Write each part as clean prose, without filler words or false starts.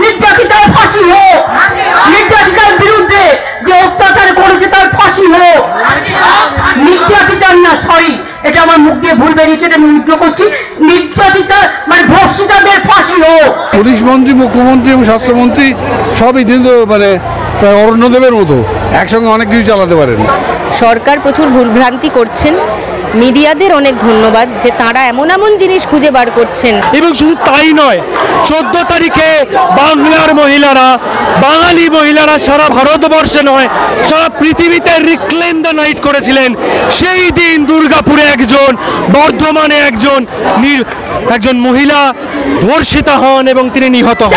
নির্যাতিতার ফাঁসি হোক, নির্যাতিতার বিরুদ্ধে যে অত্যাচার করেছে তার ফাঁসি হোক। নির্যাতিতার না, সরি, এটা আমার মুখ দিয়ে ভুল বেরিয়েছে, এটা আমি উল্টো করছি, নির্যাতিতার মানে ধর্ষিতাদের ফাঁসি হোক। পুলিশ মন্ত্রী, মুখ্যমন্ত্রী এবং স্বাস্থ্যমন্ত্রী সবই কিন্তু মানে অরণ্যদেবের মতো একসঙ্গে অনেক কিছু চালাতে পারেন। সরকার প্রচুর ভুলভ্রান্তি করছেন, মিডিয়াদের অনেক ধন্যবাদ যে তারা এমন এমন জিনিস খুঁজে বার করছেন। এবং শুধু তাই নয়, 14 তারিখে বাংলার মহিলারা, বাঙালি মহিলারা সারা ভারতবর্ষে নয় সারা পৃথিবীতে রিক্লেম দ্য নাইট করেছিলেন। সেই দিন দুর্গাপুরে একজন, বর্ধমানে একজন মহিলা ধর্ষিতা হন এবং তিনি নিহত হন।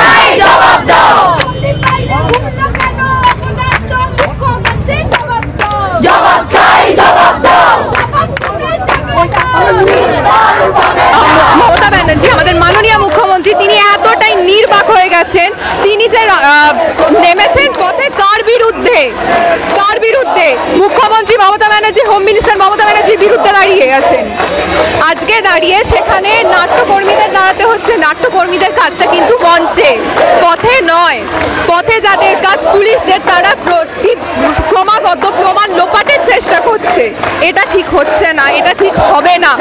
মমতা ব্যানার্জি, আমাদের মাননীয় মুখ্যমন্ত্রী, তিনি এতটাই নির্বাক হয়ে গেছেন। তিনি যে নেমেছেন পথে কার বিরুদ্ধে, কার বিরুদ্ধে? মুখ্যমন্ত্রী মমতা ব্যানার্জি, হোম মিনিস্টার মমতা ব্যানার্জির বিরুদ্ধে দাঁড়িয়ে গেছেন। আজকে দাঁড়িয়ে সেখানে নাট্যকর্মীদের দাঁড়াতে হচ্ছে। নাট্যকর্মীদের কাজটা কিন্তু মঞ্চে, পথে নয়। পথে যাদের কাজ পুলিশদের, তারা ক্রমাগত প্রমাণ লোপাটের চেষ্টা করছে। এটা ঠিক হচ্ছে না, এটা ঠিক হবে না।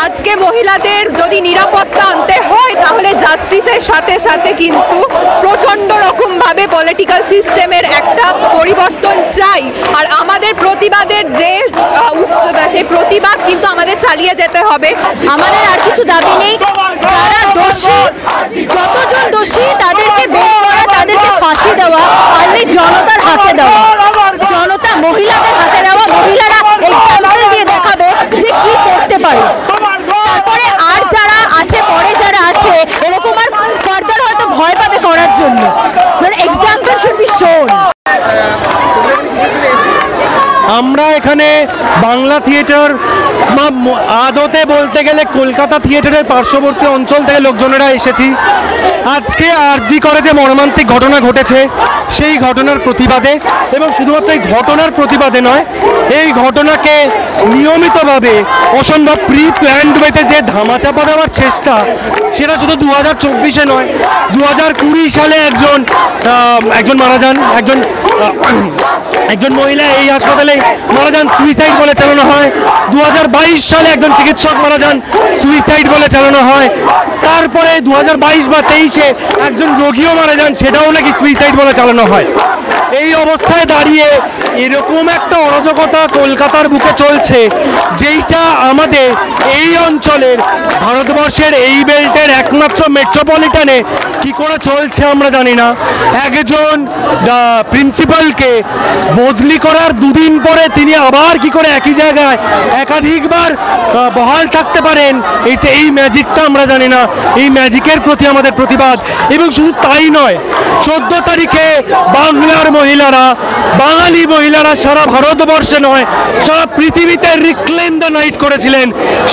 আজকে মহিলাদের যদি নিরাপত্তা আনতে হয় তাহলে জাস্টিসের সাথে সাথে কিন্তু প্রচণ্ড রকমভাবে পলিটিক্যাল সিস্টেমের একটা পরিবর্তন চাই। আর আমাদের প্রতিবাদের যে উচ্চতা, সেই প্রতিবাদ কিন্তু আমাদের চালিয়ে যেতে হবে। আমাদের আর কিছু দাবি নেই। যারা দোষী, যতজন দোষী তাদেরকে বের করা, তাদেরকে ফাঁসি দেওয়া, পারলে জনতার হাতে দেওয়া, জনতা মহিলাদের হাতে দেওয়া। মহিলারা এক্সাম্পল দিয়ে দেখাবে যে কি করতে পারে। তারপরে আর যারা আছে, পরে যারা আছে, এরকম আর ফার্দার হয়তো ভয় পাবে করার জন্য। মানে এক্সাম্পল শুড বি শোন। আমরা এখানে বাংলা থিয়েটার, আদতে বলতে গেলে কলকাতা থিয়েটারের পার্শ্ববর্তী অঞ্চল থেকে লোকজনেরা এসেছি। আজকে আরজি করে যে মর্মান্তিক ঘটনা ঘটেছে সেই ঘটনার প্রতিবাদে, এবং শুধুমাত্র এই ঘটনার প্রতিবাদে নয়, এই ঘটনাকে নিয়মিতভাবে অসম্ভব প্রি প্ল্যান্ড ওয়েতে যে ধামাচাপা দেওয়ার চেষ্টা, সেটা শুধু 2024-এ নয়, 2020 সালে একজন মারা যান, একজন মহিলা এই হাসপাতালে মারা যান, সুইসাইড বলে চালানো হয়। 2022 সালে একজন চিকিৎসক মারা যান, সুইসাইড বলে চালানো হয়। তারপরে 2022 বা 23-এ একজন রোগীও মারা যান, সেটাও নাকি সুইসাইড বলে চালানো হয়। এই অবস্থায় দাঁড়িয়ে এরকম একটা অরাজকতা কলকাতার বুকে চলছে, যেইটা আমাদের এই অঞ্চলের, ভারতবর্ষের এই বেল্টের একমাত্র মেট্রোপলিটনে কি করে চলছে আমরা জানি না। একজন প্রিন্সিপালকে বদলি করার দুদিন পরে তিনি আবার কি করে একই জায়গায় একাধিকবার বহাল থাকতে পারেন, এই ম্যাজিকটা আমরা জানি না। এই ম্যাজিকের প্রতি আমাদের প্রতিবাদ। এবং শুধু তাই নয়, 14 তারিখে বাংলার মহিলারা, বাঙালি মহিলারা সারা ভারতবর্ষে নয় সারা পৃথিবীতে রিক্লেম দ্য নাইট করেছিলেন।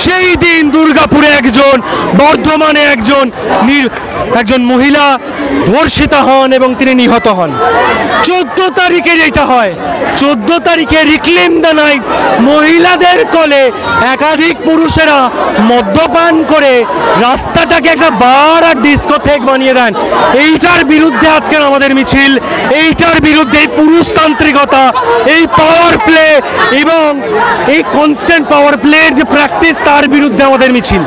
সেই দিন দুর্গাপুরে একজন, বর্ধমানে একজন মহিলা ধর্ষিতা হন এবং তিনি নিহত হন। 14 তারিখে যেটা হয়, 14 তারিখে রিক্লেম দ্য নাইট, মহিলাদের কোলে একাধিক পুরুষেরা মদ্যপান করে রাস্তাটাকে একটা বার আর ডিস্কোথেক বানিয়ে দেন। এইটার বিরুদ্ধে আজকের আমাদের মিছিল। এইটার বিরুদ্ধে এই পুরুষতান্ত্রিকতা, এই পাওয়ার প্লে এবং এই কনস্ট্যান্ট পাওয়ার প্লের যে প্র্যাকটিস, তার বিরুদ্ধে আমাদের মিছিল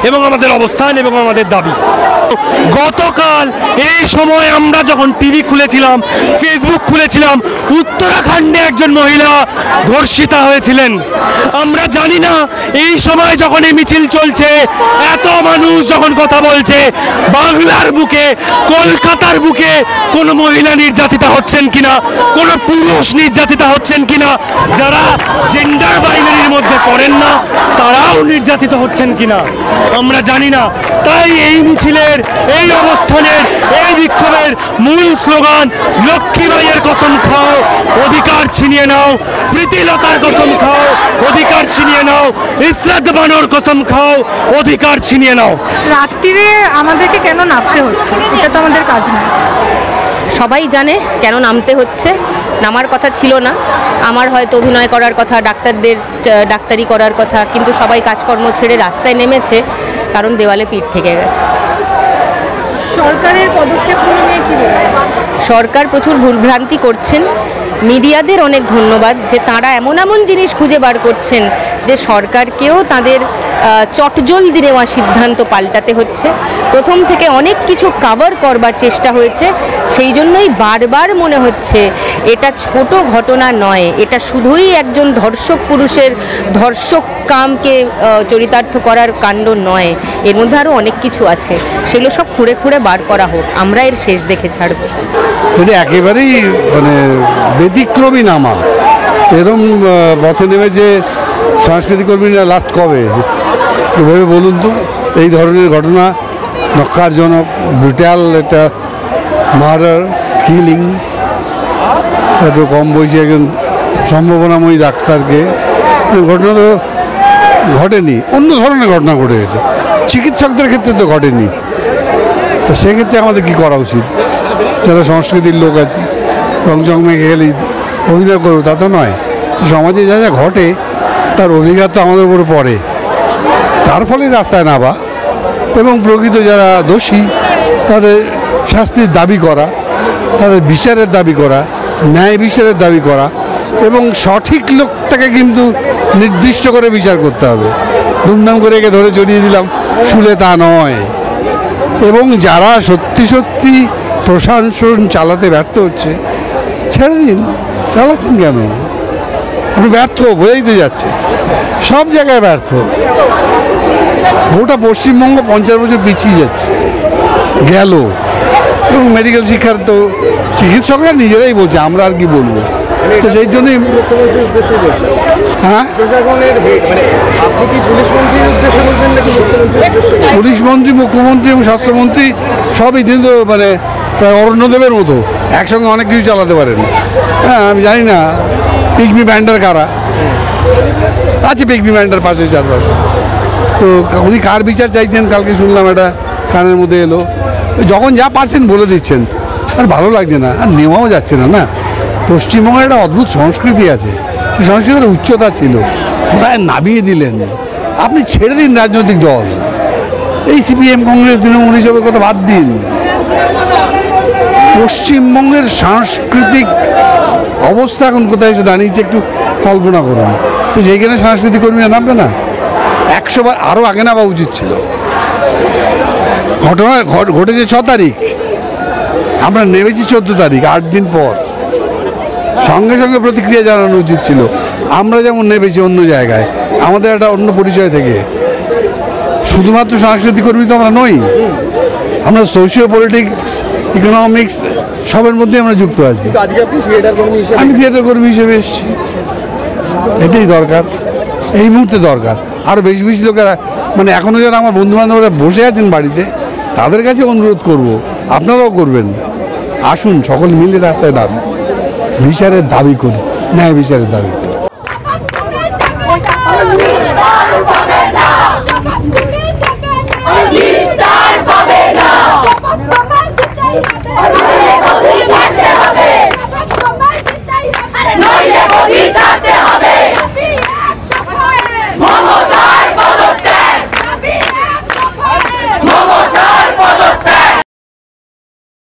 এবং আমাদের অবস্থান এবং আমাদের দাবি। গতকাল এই সময় আমরা যখন টিভি খুলেছিলাম, ফেসবুক খুলেছিলাম, উত্তরাখণ্ডে একজন মহিলা ধর্ষিতা হয়েছিলেন। আমরা জানি না এই সময় যখন এই মিছিল চলছে, এত মানুষ যখন কথা বলছে, বাংলার বুকে, কলকাতার বুকে কোনো মহিলা নির্যাতিতা হচ্ছেন কিনা, কোনো পুরুষ নির্যাতিতা হচ্ছেন কিনা, যারা জেন্ডার বাইনারির মধ্যে পড়েন না তারাও নির্যাতিত হচ্ছেন কিনা আমরা জানি না। তাই এই মিছিলের, এই অবস্থানের, এই বিক্ষোভের মূল স্লোগান লক্ষ্মীবাইয়ের কসম খাও, অধিকার ছিনিয়ে নাও, প্রীতিলতার কসম খাও, অধিকার ছিনিয়ে নাও, ইসরাত বানোর কসম খাও, অধিকার ছিনিয়ে নাও। রাত্রিরে আমাদেরকে কেন নামতে হচ্ছে? এটা তো আমাদের কাজ নয়। সবাই জানে কেন নামতে হচ্ছে। নামার কথা ছিল না, আমার হয়তো অভিনয় করার কথা, ডাক্তারদের ডাক্তারি করার কথা, কিন্তু সবাই কাজকর্ম ছেড়ে রাস্তায় নেমেছে কারণ দেওয়ালে পিঠ থেকে গেছে। সরকারের পদক্ষেপগুলো নিয়ে সরকার প্রচুর ভুলভ্রান্তি করছেন। মিডিয়াদের অনেক ধন্যবাদ যে তারা এমন এমন জিনিস খুঁজে বার করছেন যে সরকারকেও তাদের চটজলদি নেওয়া সিদ্ধান্ত পাল্টাতে হচ্ছে। প্রথম থেকে অনেক কিছু কভার করবার চেষ্টা হয়েছে, সেই জন্যই বারবার মনে হচ্ছে এটা ছোট ঘটনা নয়, এটা শুধুই একজন ধর্ষক পুরুষের ধর্ষক কামকে চরিতার্থ করার কাণ্ড নয়, এর মধ্যে আরও অনেক কিছু আছে, সেগুলো সব খুঁড়ে খুঁড়ে বার করা হোক, আমরা এর শেষ দেখে ছাড়ব। এটা একেবারেই মানে ব্যতিক্রমী নামা। এরকম পথে নেমেছে সাংস্কৃতিক কর্মীরা লাস্ট কবে ভেবে বলুন তো? এই ধরনের ঘটনা নক্কারজনক, ব্রুটাল একটা মার্ডার, কিলিং, এত কম বয়সী একজন সম্ভাবনাময়ী ডাক্তারকে, ঘটনা তো ঘটেনি, অন্য ধরনের ঘটনা ঘটে গেছে, চিকিৎসকদের ক্ষেত্রে তো ঘটেনি। তো সেক্ষেত্রে আমাদের কী করা উচিত? যারা সংস্কৃতির লোক আছে, রংচং মেখে গেলেই অভিনয় করবো তা তো নয়। সমাজে যা যা ঘটে তার অভিঘাত তো আমাদের উপরে পড়ে, তার ফলে রাস্তায় নামা এবং প্রকৃত যারা দোষী তাদের শাস্তির দাবি করা, তাদের বিচারের দাবি করা, ন্যায় বিচারের দাবি করা এবং সঠিক লোকটাকে কিন্তু নির্দিষ্ট করে বিচার করতে হবে। ধুমধাম করে একে ধরে চড়িয়ে দিলাম শুলে তা নয়। এবং যারা সত্যি সত্যি প্রশাসন চালাতে ব্যর্থ হচ্ছে, ছেড়ে দিন, চালাচ্ছেন কেন? আপনি ব্যর্থ বোঝাইতে যাচ্ছে, সব জায়গায় ব্যর্থ। গোটা পশ্চিমবঙ্গ 50 বছর পিছিয়ে যাচ্ছে গেল। এবং মেডিকেল শিক্ষার তো চিকিৎসকরা নিজেরাই বলছে, আমরা আর কি বলবো। তো সেই জন্যই হ্যাঁ, পুলিশ মন্ত্রী, মুখ্যমন্ত্রী এবং স্বাস্থ্যমন্ত্রী সবই কিন্তু মানে প্রায় অরণ্যদেবের মতো একসঙ্গে অনেক কিছু চালাতে পারেন। হ্যাঁ, আমি জানি না পিগমি ব্যান্ডার কারা আছে, পিগমি ব্যান্ডার পাশে চারপাশে। তো উনি কার বিচার চাইছেন কালকে শুনলাম, এটা কানের মধ্যে এলো। যখন যা পারছেন বলে দিচ্ছেন, আর ভালো লাগছে না, আর নেওয়াও যাচ্ছে না। না, পশ্চিমবঙ্গের একটা অদ্ভুত সংস্কৃতি আছে, সেই সংস্কৃতির উচ্চতা ছিল, কোথায় নামিয়ে দিলেন। আপনি ছেড়ে দিন রাজনৈতিক দল, এই সিপিএম, কংগ্রেস, তৃণমূল হিসেবে কথা বাদ দিন। পশ্চিমবঙ্গের সাংস্কৃতিক অবস্থা এখন কোথায় এসে দাঁড়িয়েছে একটু কল্পনা করুন। তো যেখানে সাংস্কৃতিক কর্মীরা নামবে না, 100 বার আরও আগে নামা উচিত ছিল। ঘটনা ঘটেছে 6 তারিখ, আমরা নেমেছি 14 তারিখ, 8 দিন পর। সঙ্গে সঙ্গে প্রতিক্রিয়া জানানো উচিত ছিল। আমরা যেমন নেমেছি অন্য জায়গায়, আমাদের একটা অন্য পরিচয় থেকে। শুধুমাত্র সাংস্কৃতিক কর্মী তো আমরা নই, আমরা সোশিও পলিটিক্স, ইকোনমিক্স সবের মধ্যে আমরা যুক্ত আছি। আমি থিয়েটার কর্মী হিসেবে এসেছি, এটাই দরকার, এই মুহূর্তে দরকার। আরও বেশি বেশি লোকেরা, মানে এখনও যারা আমার বন্ধুবান্ধবরা বসে আছেন বাড়িতে, তাদের কাছে অনুরোধ করব, আপনারাও করবেন, আসুন সকল মিলে রাস্তায় নামি, বিচারের দাবি করি, ন্যায় বিচারের দাবি করি। নইলে